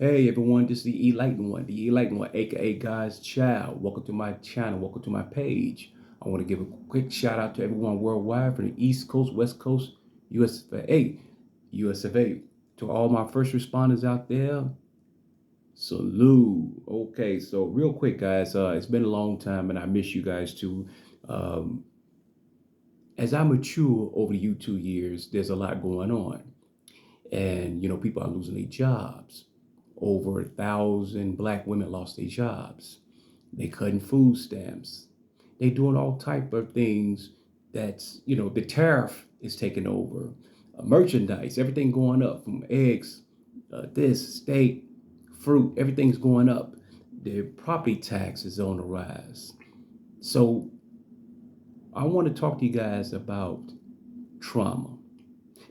Hey everyone, this is the Enlightened One, aka God's Child. Welcome to my channel, welcome to my page. I want to give a quick shout out to everyone worldwide from the East Coast, West Coast, US of A. To all my first responders out there, salute. Okay, so real quick, guys, it's been a long time and I miss you guys too. Um, as I mature over the YouTube years, there's a lot going on. And people are losing their jobs. Over 1,000 black women lost their jobs. They cutting food stamps. They doing all type of things. That's the tariff is taking over. Merchandise, everything going up from eggs, this steak, fruit, everything's going up. The property tax is on the rise. So I want to talk to you guys about trauma.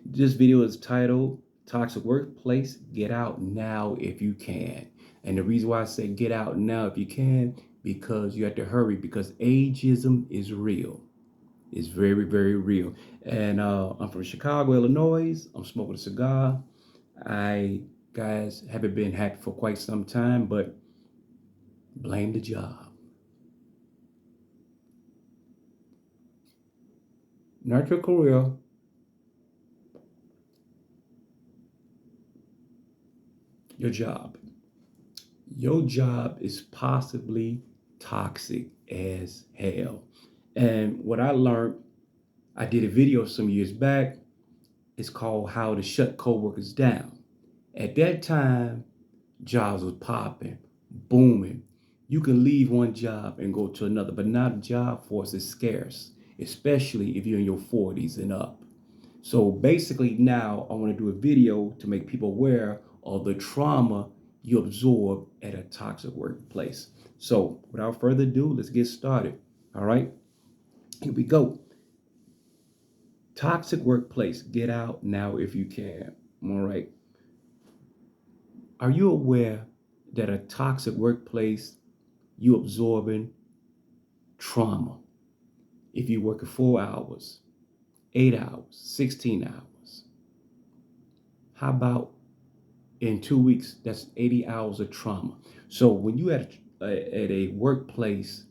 This video is titled Toxic Workplace, Get Out Now If You Can. And the reason why I say get out now if you can, because you have to hurry, because ageism is real. It's very, very real. And I'm from Chicago, Illinois. I'm smoking a cigar. I, guys, haven't been hacked for quite some time, but blame the job. Not your career, your job. Your job is possibly toxic as hell. And what I learned, I did a video some years back. It's called How to Shut Coworkers Down. At that time, jobs was popping, booming. You can leave one job and go to another, but now the job force is scarce, especially if you're in your 40s and up. So basically now I want to do a video to make people aware of the trauma you absorb at a toxic workplace. So without further ado, let's get started. All right, here we go. Toxic workplace, get out now if you can. All right. Are you aware that a toxic workplace, you absorbing trauma? If you work 4 hours, 8 hours, 16 hours, how about in 2 weeks, that's 80 hours of trauma. So when you at a workplace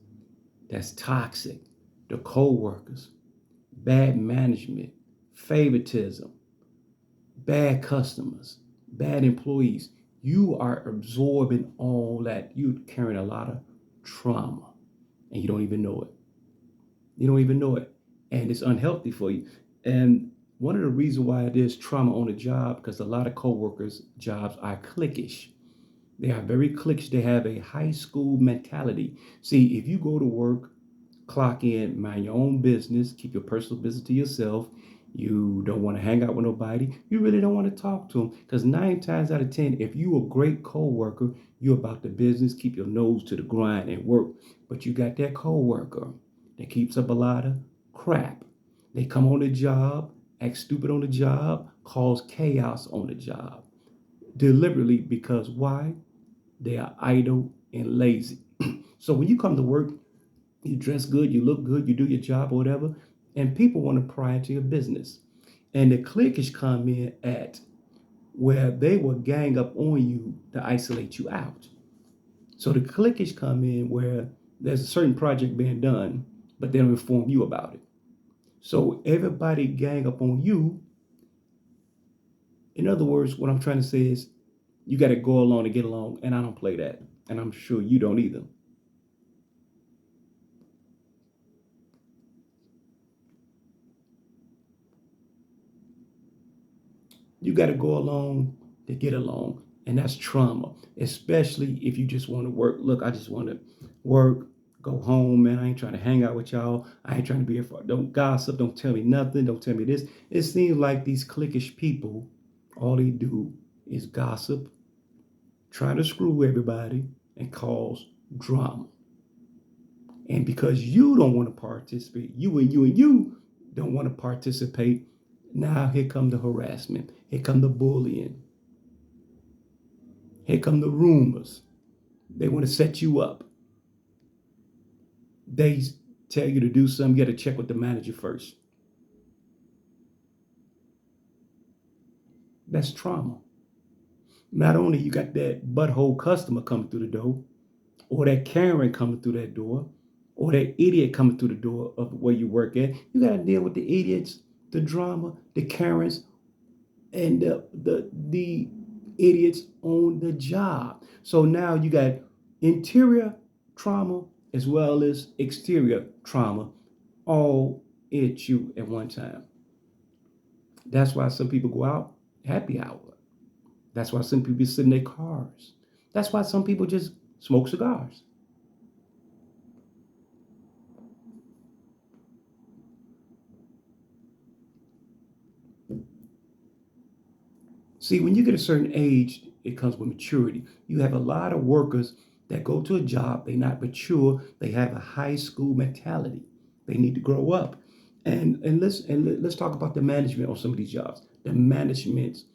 that's toxic, the co-workers, bad management, favoritism, bad customers, bad employees, you are absorbing all that. You're carrying a lot of trauma and you don't even know it. You don't even know it. And it's unhealthy for you. And one of the reasons why there's trauma on the job, because a lot of coworkers' jobs are cliquish. They are very cliquish. They have a high school mentality. See, if you go to work, clock in, mind your own business, keep your personal business to yourself. You don't want to hang out with nobody. You really don't want to talk to them because 9 times out of 10, if you a great coworker, you're about the business, keep your nose to the grind and work. But you got that coworker that keeps up a lot of crap. They come on the job, act stupid on the job, cause chaos on the job. Deliberately because why? They are idle and lazy. So when you come to work, you dress good, you look good, you do your job or whatever, and people want to pry into your business. And the cliquish come in at where they will gang up on you to isolate you out. So the cliquish come in where there's a certain project being done, but they don't inform you about it. So everybody gang up on you. In other words, what I'm trying to say is you got to go along to get along, and I don't play that. And I'm sure you don't either. You got to go along to get along. And that's trauma, especially if you just want to work. Look, I just want to work, go home, man. I ain't trying to hang out with y'all. I ain't trying to be here for, don't gossip, don't tell me nothing, don't tell me this. It seems like these cliquish people, all they do is gossip, try to screw everybody, and cause drama. And because you don't want to participate, you don't want to participate, now here come the harassment, here come the bullying, here come the rumors. They want to set you up. They tell you to do something, you got to check with the manager first. That's trauma. Not only you got that butthole customer coming through the door, or that Karen coming through that door, or that idiot coming through the door of where you work at. You got to deal with the idiots, the drama, the Karens, and the idiots on the job. So now you got interior trauma as well as exterior trauma all at you at one time. That's why some people go out happy hour. That's why some people sit in their cars. That's why some people just smoke cigars. See, when you get a certain age, it comes with maturity. You have a lot of workers that go to a job, they're not mature, they have a high school mentality. They need to grow up. And let's talk about the management on some of these jobs. The managements,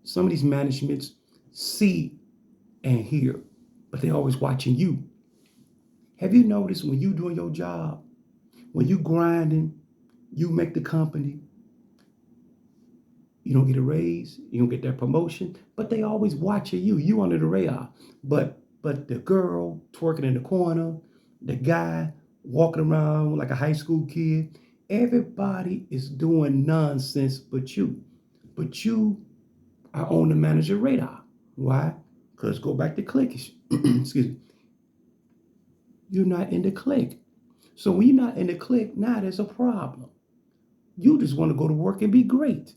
some of these managements see and hear, but they're always watching you. Have you noticed when you doing your job, when you grinding, you make the company, you don't get a raise, you don't get that promotion, but they always watching you. You under the radar. But the girl twerking in the corner, the guy walking around like a high school kid, everybody is doing nonsense but you. But you are on the manager radar. Why? Because go back to cliquish. Excuse me. You're not in the clique. So when you're not in the clique, now there's a problem. You just want to go to work and be great.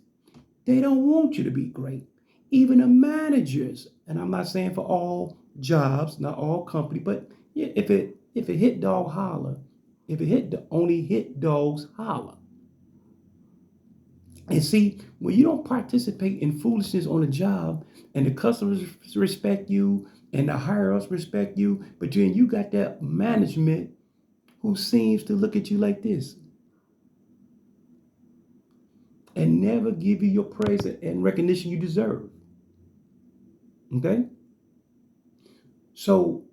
They don't want you to be great. Even the managers, and I'm not saying for all jobs, not all company, but yeah, if it hit dog holler, if it hit only hit dogs holler. And see, when you don't participate in foolishness on a job, and the customers respect you, and the higher ups respect you, but then you got that management who seems to look at you like this and never give you your praise and recognition you deserve. Okay? So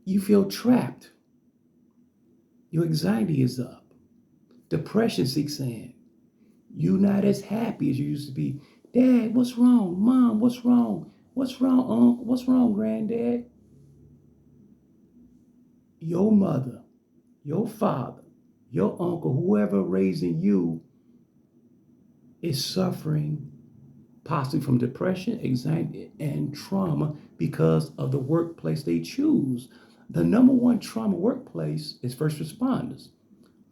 you feel trapped. Your anxiety is up. Depression seeks in. You're not as happy as you used to be. Dad, what's wrong? Mom, what's wrong? What's wrong, Uncle? What's wrong, Granddad? Your mother, your father, your uncle, whoever raising you is suffering possibly from depression, anxiety, and trauma because of the workplace they choose. The number one trauma workplace is first responders,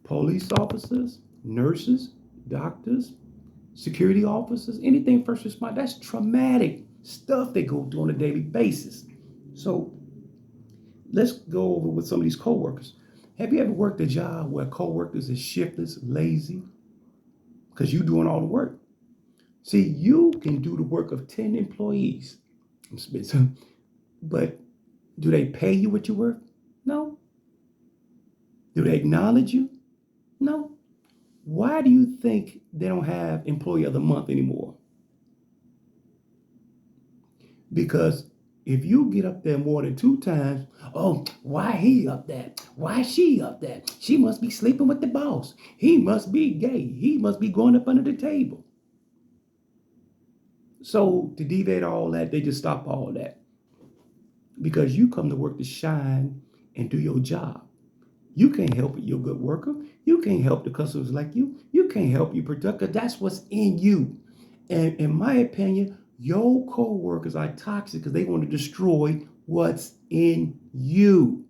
police officers, nurses, doctors, security officers, anything first responder. That's traumatic stuff they go through on a daily basis. So let's go over with some of these coworkers. Have you ever worked a job where coworkers is shiftless, lazy, because you doing all the work? See, you can do the work of 10 employees, but do they pay you what you're worth? No. Do they acknowledge you? No. Why do you think they don't have employee of the month anymore? Because if you get up there more than 2 times, oh, why he up there? Why she up there? She must be sleeping with the boss. He must be gay. He must be going up under the table. So to deviate all that, they just stop all that. Because you come to work to shine and do your job. You can't help it, you're a good worker. You can't help the customers like you. You can't help you produce, because that's what's in you. And in my opinion, your co-workers are toxic because they want to destroy what's in you.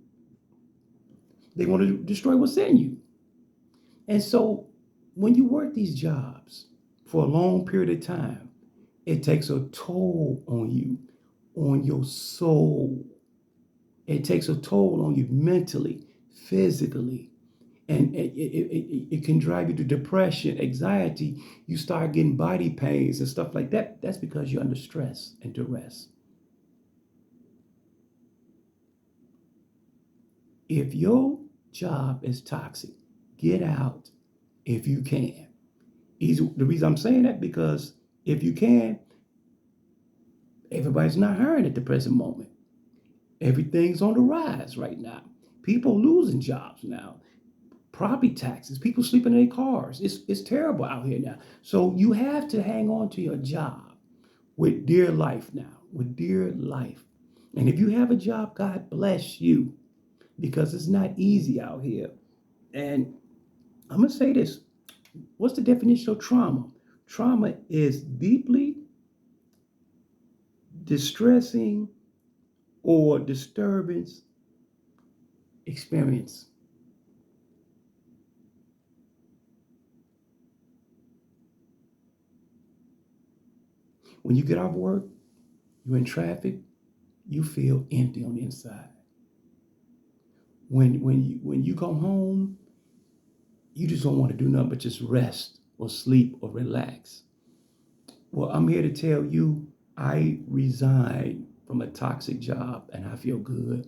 They want to destroy what's in you. And so when you work these jobs for a long period of time, it takes a toll on you, on your soul. It takes a toll on you mentally, physically, and it can drive you to depression, anxiety. You start getting body pains and stuff like that. That's because you're under stress and duress. If your job is toxic, get out if you can. The reason I'm saying that, because if you can, everybody's not hiring at the present moment. Everything's on the rise right now. People losing jobs now. Property taxes, people sleeping in their cars. It's terrible out here now. So you have to hang on to your job. with dear life now, with dear life. And if you have a job, God bless you because it's not easy out here. And I'm going to say this. What's the definition of trauma? Trauma is deeply distressing or disturbance experience. When you get off work, you're in traffic, you feel empty on the inside. When you go home, you just don't want to do nothing but just rest or sleep or relax. Well, I'm here to tell you, I resigned from a toxic job and I feel good.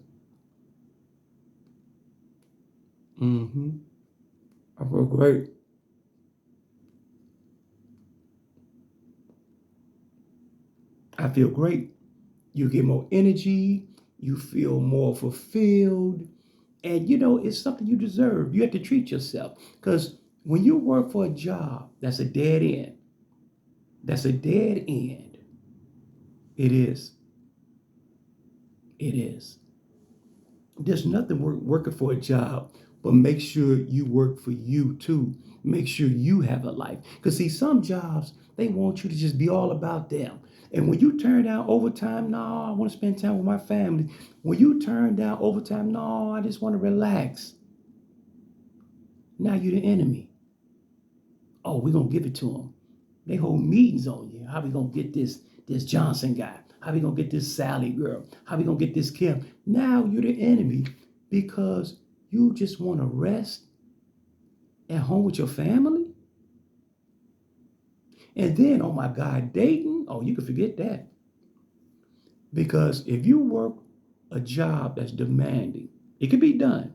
Mm-hmm. I feel great. I feel great. You get more energy. You feel more fulfilled. And it's something you deserve. You have to treat yourself. Because when you work for a job that's a dead end, that's a dead end. It is. It is. There's nothing working for a job, but make sure you work for you too. Make sure you have a life. Because see, some jobs, they want you to just be all about them. And when you turn down overtime, no, I want to spend time with my family. When you turn down overtime, no, I just want to relax. Now you're the enemy. Oh, we're gonna give it to them. They hold meetings on you. How we gonna get this Johnson guy? How we gonna get this Sally girl? How we gonna get this Kim? Now you're the enemy because you just want to rest at home with your family. And then, oh my God, dating. Oh, you can forget that. Because if you work a job that's demanding, it can be done.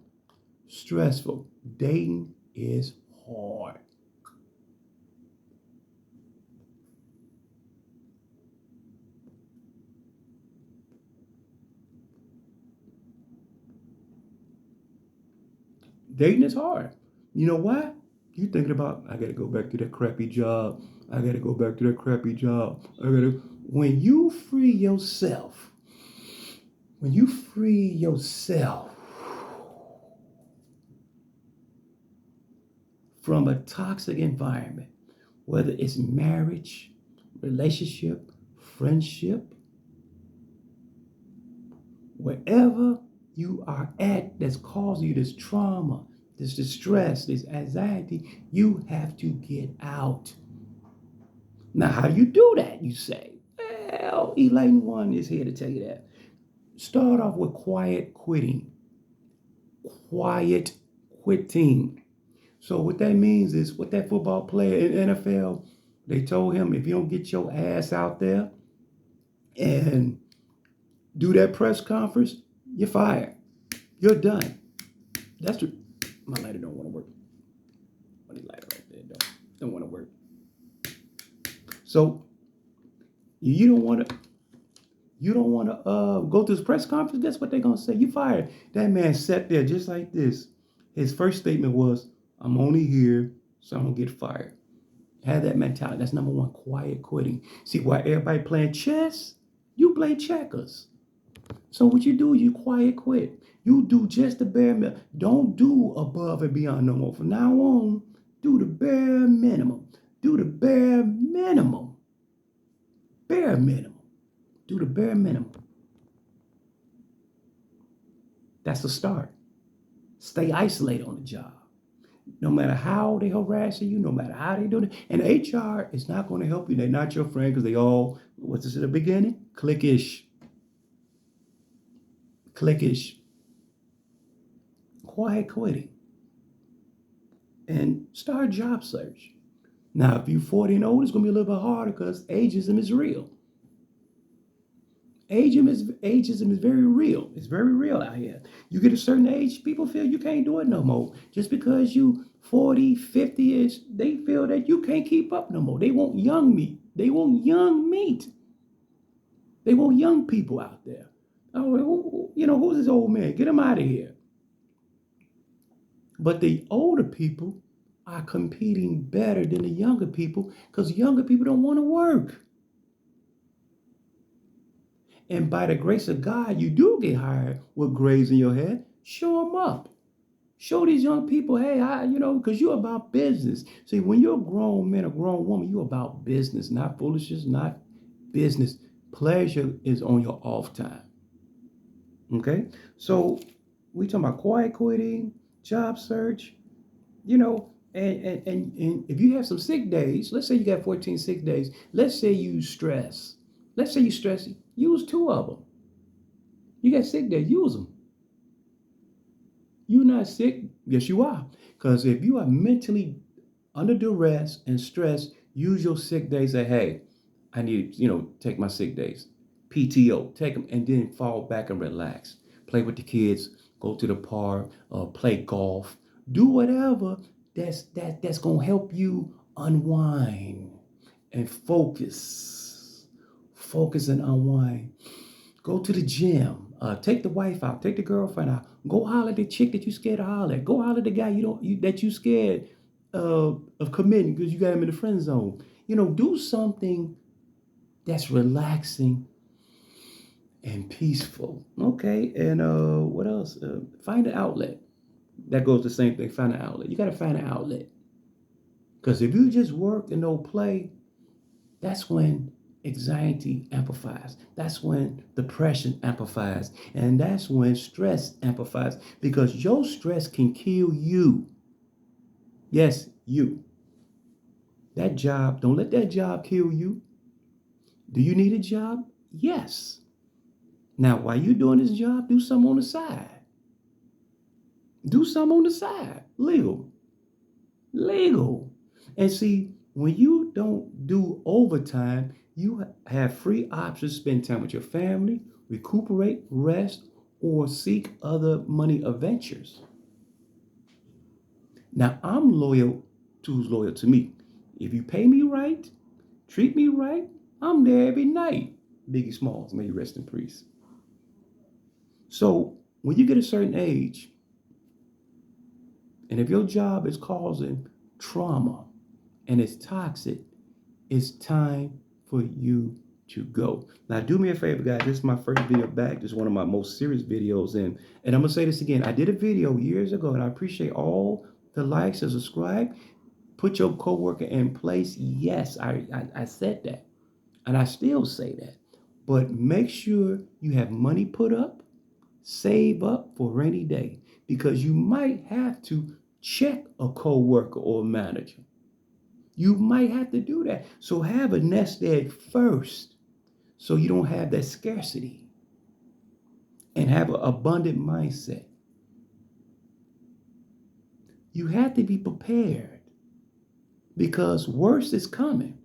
Stressful. Dating is hard. Dating is hard. You know why? You thinking about, I gotta go back to that crappy job. I gotta go back to that crappy job. When you free yourself, when you free yourself from a toxic environment, whether it's marriage, relationship, friendship, wherever you are at that's causing you this trauma, this distress, this anxiety, you have to get out. Now, how do you do that, you say? Well, Elaine One is here to tell you that. Start off with quiet quitting. Quiet quitting. So what that means is what that football player in NFL, they told him if you don't get your ass out there and do that press conference, you're fired. You're done. That's what my lighter don't want to work. Money lighter right there don't want to work. So you don't want to go to this press conference. Guess what they're gonna say? You fired. That man sat there just like this. His first statement was, "I'm only here so I don't get fired." Have that mentality. That's number one. Quiet quitting. See why everybody playing chess? You play checkers. So what you do, you quiet quit. You do just the bare minimum. Don't do above and beyond no more. From now on, do the bare minimum. Do the bare minimum. Bare minimum. Do the bare minimum. That's the start. Stay isolated on the job. No matter how they harassing you, no matter how they do it. And HR is not going to help you. They're not your friend because they all, what's this at the beginning? Cliquish. Cliquish. Quiet quitting. And start job search. Now, if you're 40 and old, it's going to be a little bit harder because ageism is real. Ageism is very real. It's very real out here. You get a certain age, people feel you can't do it no more. Just because you 40, 50-ish, they feel that you can't keep up no more. They want young meat. They want young meat. They want young people out there. Oh, who's this old man? Get him out of here. But the older people are competing better than the younger people because younger people don't want to work. And by the grace of God, you do get hired with grades in your head. Show them up. Show these young people, hey, because you're about business. See, when you're a grown man, a grown woman, you're about business, not foolishness, not business. Pleasure is on your off time. Okay? So we talking about quiet quitting, job search, and if you have some sick days, let's say you got 14 sick days, let's say you stress. Let's say you stress, use 2 of them. You got sick days, use them. You're not sick? Yes, you are. Because if you are mentally under duress and stress, use your sick days. Say, hey, I need to, take my sick days. PTO, take them, and then fall back and relax. Play with the kids, go to the park, play golf, do whatever that's gonna help you unwind and focus. Focus and unwind. Go to the gym. Take the wife out. Take the girlfriend out. Go holler at the chick that you scared to holler at. Go holler at the guy that you scared of committing because you got him in the friend zone. Do something that's relaxing and peaceful. Okay, and what else? Find an outlet. That goes the same thing. Find an outlet. You got to find an outlet because if you just work and don't play, that's when anxiety amplifies. That's when depression amplifies. And that's when stress amplifies because your stress can kill you. Yes, you. That job, don't let that job kill you. Do you need a job? Yes. Now, while you're doing this job, do something on the side. Do something on the side. Legal. Legal. And see, when you don't do overtime, you have free options to spend time with your family, recuperate, rest, or seek other money adventures. Now, I'm loyal to who's loyal to me. If you pay me right, treat me right, I'm there every night. Biggie Smalls, may you rest in peace. So, when you get a certain age, and if your job is causing trauma and it's toxic, it's time for you to go. Now, do me a favor, guys. This is my first video back. This is one of my most serious videos. And I'm going to say this again. I did a video years ago, and I appreciate all the likes and subscribe. Put your coworker in place. Yes, I said that. And I still say that. But make sure you have money put up, save up for a rainy day. Because you might have to check a coworker or a manager. You might have to do that. So have a nest egg first so you don't have that scarcity and have an abundant mindset. You have to be prepared because worse is coming.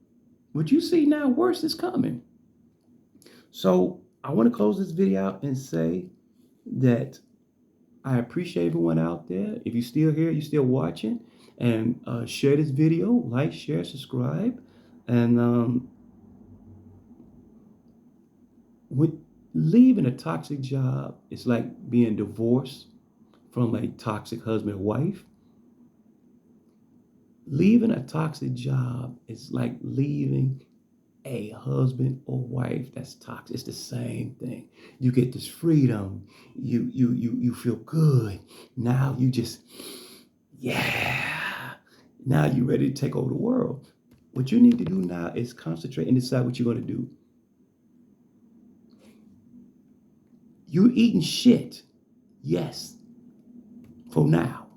What you see now, worse is coming. So I want to close this video out and say that I appreciate everyone out there. If you're still here, you're still watching, and share this video, like, share, subscribe, and with leaving a toxic job, it's like being divorced from a toxic husband or wife. Leaving a toxic job is like leaving a husband or wife that's toxic. It's the same thing. You get this freedom. You feel good. Now you just, yeah. Now you're ready to take over the world. What you need to do now is concentrate and decide what you're going to do. You're eating shit. Yes. For now.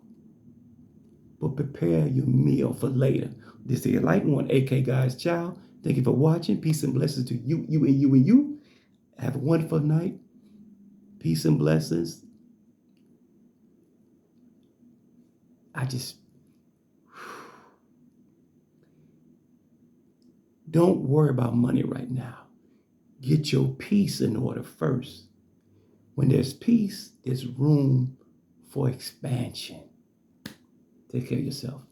But prepare your meal for later. This is Enlightened One, AK God's Child. Thank you for watching. Peace and blessings to you, you, and you, and you. Have a wonderful night. Peace and blessings. Don't worry about money right now. Get your peace in order first. When there's peace, there's room for expansion. Take care of yourself.